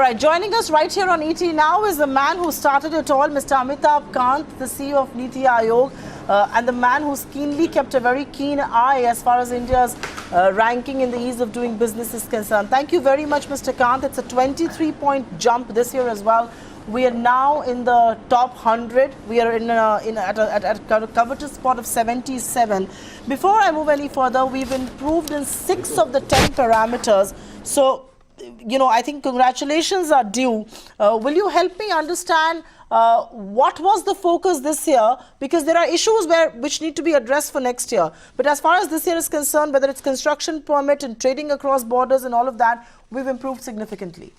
right, joining us right here on ET now is the man who started it all, Mr. Amitabh Kant, the CEO of NITI Aayog, and the man who's keenly kept a very keen eye as far as India's ranking in the ease of doing business is concerned. Thank you very much, Mr. Kant. It's a 23-point jump this year as well. We are now in the top 100. We are at a covetous spot of 77. Before I move any further, we've improved in 6 of the 10 parameters. So, you know, I think congratulations are due. Will you help me understand what was the focus this year? Because there are issues which need to be addressed for next year. But as far as this year is concerned, whether it's construction permit and trading across borders and all of that, we've improved significantly.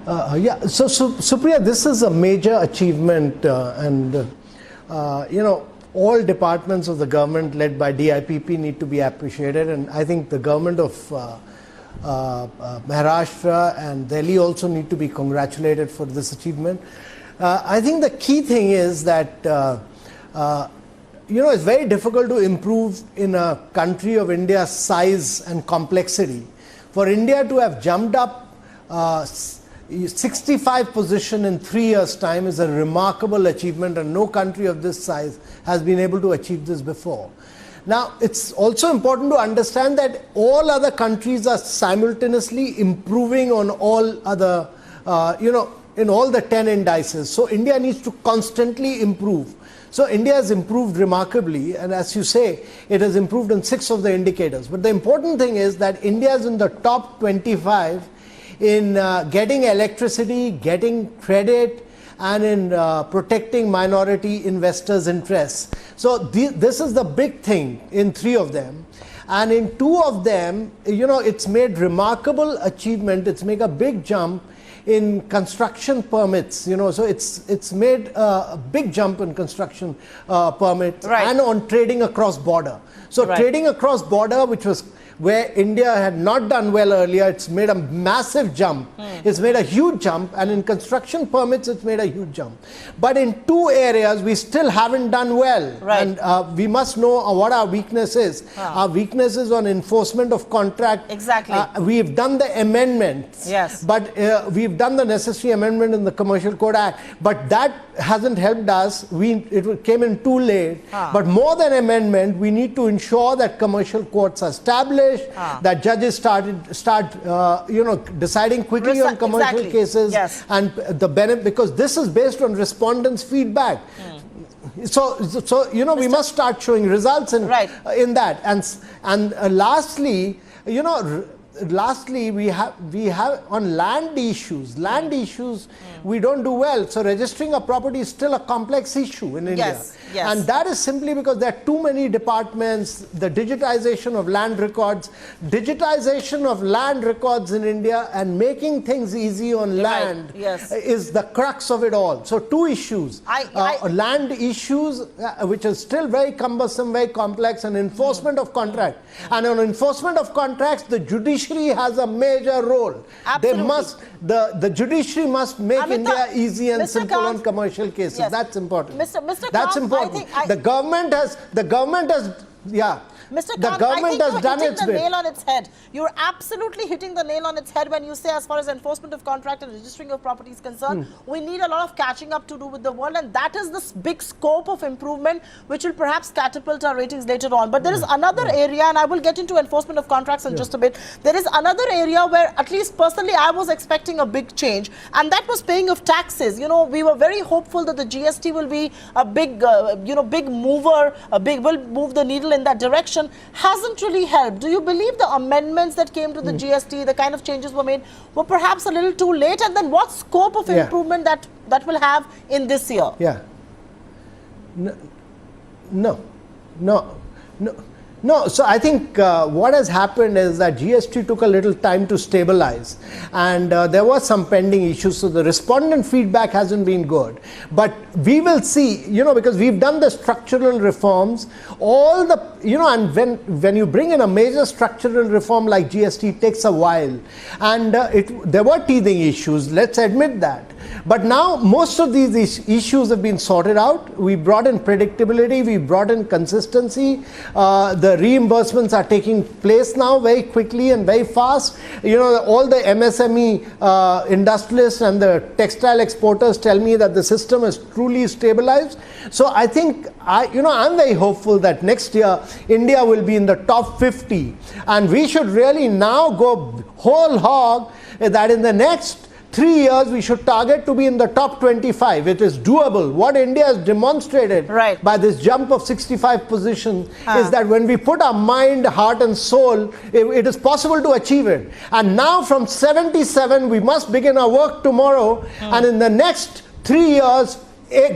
So Supriya, this is a major achievement, you know, all departments of the government led by DIPP need to be appreciated, and I think the government of Maharashtra and Delhi also need to be congratulated for this achievement. I think the key thing is that you know, it's very difficult to improve in a country of India's size and complexity. For India to have jumped up 65 position in 3 years' time is a remarkable achievement, and no country of this size has been able to achieve this before. Now, it's also important to understand that all other countries are simultaneously improving on all other, you know, in all the 10 indices. So India needs to constantly improve. So India has improved remarkably, and as you say, it has improved in 6 of the indicators. But the important thing is that India is in the top 25 in getting electricity, getting credit, and in protecting minority investors' interests. So this is the big thing in 3 of them. And in 2 of them, you know, it's made remarkable achievement. It's made a big jump in construction permits, you know, so it's made a big jump in construction permits, right, and on trading across border. So right, trading across border, which was where India had not done well earlier, it's made a massive jump. It's made a huge jump, and in construction permits, it's made a huge jump. But in 2 areas, we still haven't done well. Right. And we must know what our weakness is. Our weakness is on enforcement of contract. Exactly. We've done the amendments. Yes. But we've done the necessary amendment in the Commercial Code Act. But that hasn't helped us. It came in too late. But more than amendment, we need to ensure that commercial courts are established, that judges start you know, deciding quickly on commercial cases, yes, and the benefit, because this is based on respondents' feedback. So you know, we must start showing results in that. And lastly, you know, we have on land issues. We don't do well. So registering a property is still a complex issue in India. Yes. And that is simply because there are too many departments. The digitization of land records, in India and making things easy on land is the crux of it all. So 2 issues, land issues, which is still very cumbersome, very complex, and enforcement of contract. And on enforcement of contracts, the judiciary has a major role. Absolutely. The judiciary must make India easy and simple on commercial cases. Yes. That's important. Mr. That's Kant, important. The government has, yeah. Mr. Kant, I think you're hitting the nail on its head. You're absolutely hitting the nail on its head when you say, as far as enforcement of contract and registering of property is concerned, we need a lot of catching up to do with the world, and that is this big scope of improvement which will perhaps catapult our ratings later on. But there is another area, and I will get into enforcement of contracts in just a bit. There is another area where, at least personally, I was expecting a big change, and that was paying of taxes. You know, we were very hopeful that the GST will be a big, you know, big mover, will move the needle in that direction. Hasn't really helped. Do you believe the amendments that came to the GST, the kind of changes were made, were perhaps a little too late? And then what scope of improvement that will have in this year? Yeah. No, so I think what has happened is that GST took a little time to stabilize, and there was some pending issues, so the respondent feedback hasn't been good. But we will see, you know, because we've done the structural reforms, all the, you know, and when you bring in a major structural reform like GST, it takes a while, and there were teething issues, let's admit that. But now most of these issues have been sorted out. We brought in predictability, we brought in consistency. The reimbursements are taking place now very quickly and very fast. You know, all the MSME industrialists and the textile exporters tell me that the system is truly stabilized. So I think, I'm very hopeful that next year India will be in the top 50, and we should really now go whole hog that in the next 3 years we should target to be in the top 25. It is doable. What India has demonstrated by this jump of 65 positions is that when we put our mind, heart and soul, it is possible to achieve it. And now from 77 we must begin our work tomorrow, and in the next 3 years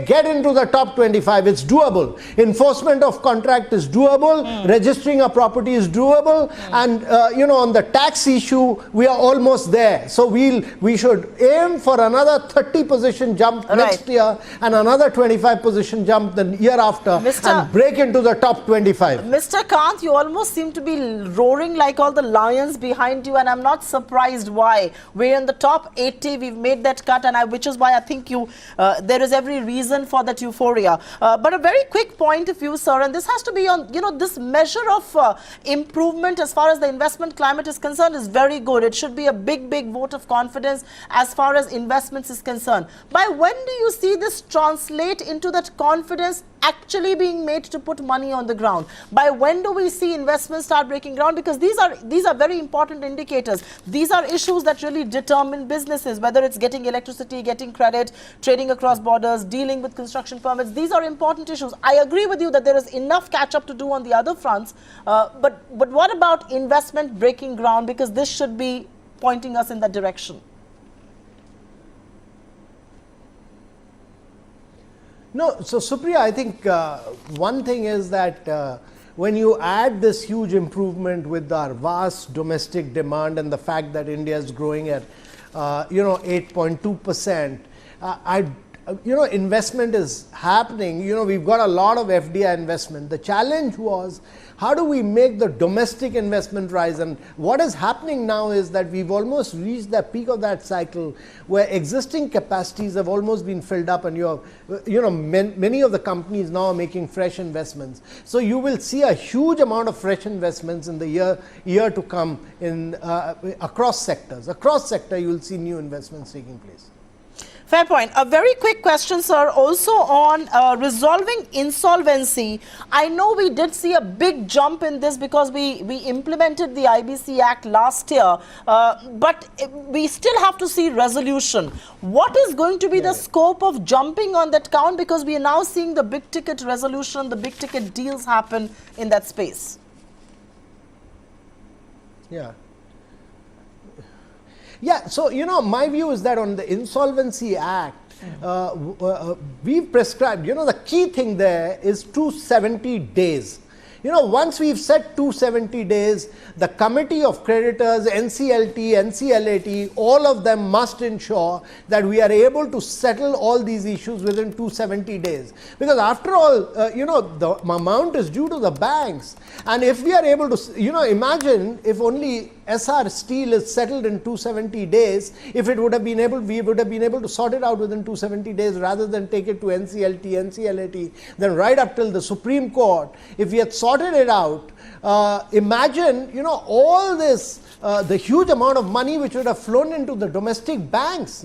get into the top 25. It's doable. Enforcement of contract is doable. Registering a property is doable. And on the tax issue, we are almost there. So we should aim for another 30 position jump next year and another 25 position jump the year after, and break into the top 25. Mr. Kant, you almost seem to be roaring like all the lions behind you, and I'm not surprised why. We're in the top 80. We've made that cut, and which is why I think there is every reason for that euphoria. But a very quick point of view, sir, and this has to be on, this measure of improvement as far as the investment climate is concerned is very good. It should be a big, big vote of confidence as far as investments is concerned. By when do you see this translate into that confidence actually being made to put money on the ground? By when do we see investments start breaking ground? Because these are very important indicators. These are issues that really determine businesses, whether it's getting electricity, getting credit, trading across borders, dealing with construction permits. These are important issues. I agree with you that there is enough catch up to do on the other fronts, but what about investment breaking ground? Because this should be pointing us in that direction. No, so Supriya, I think one thing is that when you add this huge improvement with our vast domestic demand and the fact that India is growing at 8.2%, investment is happening. We've got a lot of FDI investment. The challenge was, how do we make the domestic investment rise? And what is happening now is that we've almost reached the peak of that cycle where existing capacities have almost been filled up, and many of the companies now are making fresh investments. So you will see a huge amount of fresh investments in the year to come in across sectors. Across sector, you will see new investments taking place. Fair point. A very quick question, sir, also on resolving insolvency. I know we did see a big jump in this because we implemented the IBC Act last year, but we still have to see resolution. What is going to be the scope of jumping on that count? Because we are now seeing the big ticket resolution, the big ticket deals happen in that space. Yeah, so my view is that on the Insolvency Act, we've prescribed, the key thing there is 270 days. Once we've set 270 days, the committee of creditors, NCLT, NCLAT, all of them must ensure that we are able to settle all these issues within 270 days. Because after all, the amount is due to the banks. And if we are able to, imagine if only SR Steel is settled in 270 days, if it would have been able, we would have been able to sort it out within 270 days rather than take it to NCLT, NCLAT, then right up till the Supreme Court. If we had sorted it out, imagine, all this, the huge amount of money which would have flown into the domestic banks,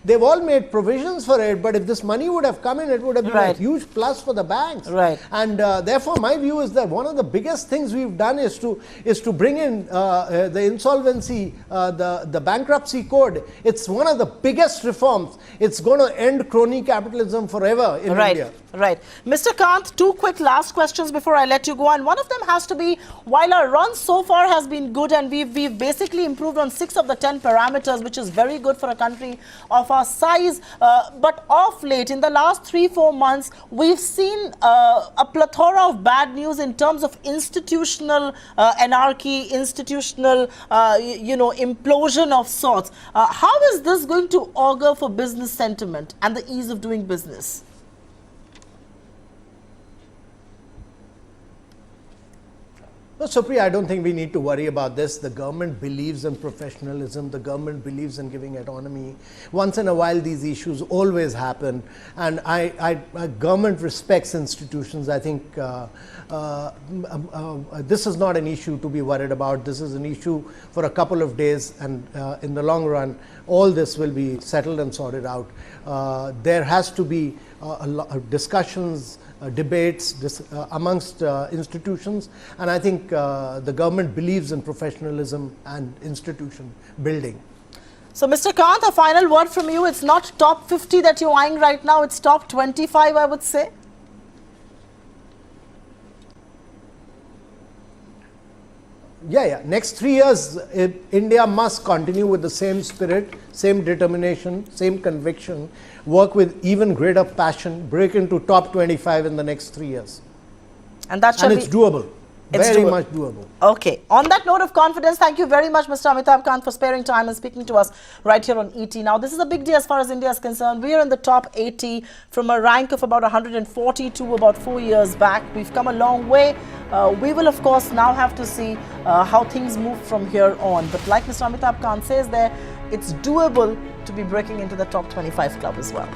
they've all made provisions for it, but if this money would have come in, it would have been a huge plus for the banks. And therefore, my view is that one of the biggest things we've done is to bring in the insolvency, the bankruptcy code. It's one of the biggest reforms. It's going to end crony capitalism forever in India. Mr. Kant, two quick last questions before I let you go. And one of them has to be, while our run so far has been good and we've basically improved on 6 of the 10 parameters, which is very good for a country of our size, but of late, in the last 3-4 months, we've seen a plethora of bad news in terms of institutional anarchy, institutional implosion of sorts. How is this going to augur for business sentiment and the ease of doing business? No, Supriya, I don't think we need to worry about this. The government believes in professionalism. The government believes in giving autonomy. Once in a while, these issues always happen. And government respects institutions. I think this is not an issue to be worried about. This is an issue for a couple of days. And in the long run, all this will be settled and sorted out. There has to be discussions, debates amongst institutions, and I think the government believes in professionalism and institution building. So, Mr. Kant, a final word from you. It's not top 50 that you're eyeing right now, it's top 25, I would say. Yeah. Next 3 years, India must continue with the same spirit, same determination, same conviction, work with even greater passion, break into top 25 in the next 3 years. And that shall it's doable. It's very much doable. Okay. On that note of confidence, thank you very much, Mr. Amitabh Kant, for sparing time and speaking to us right here on ET. Now, this is a big day as far as India is concerned. We are in the top 80 from a rank of about 140 to about 4 years back. We've come a long way. We will, of course, now have to see how things move from here on. But like Mr. Amitabh Kant says there, it's doable to be breaking into the top 25 club as well.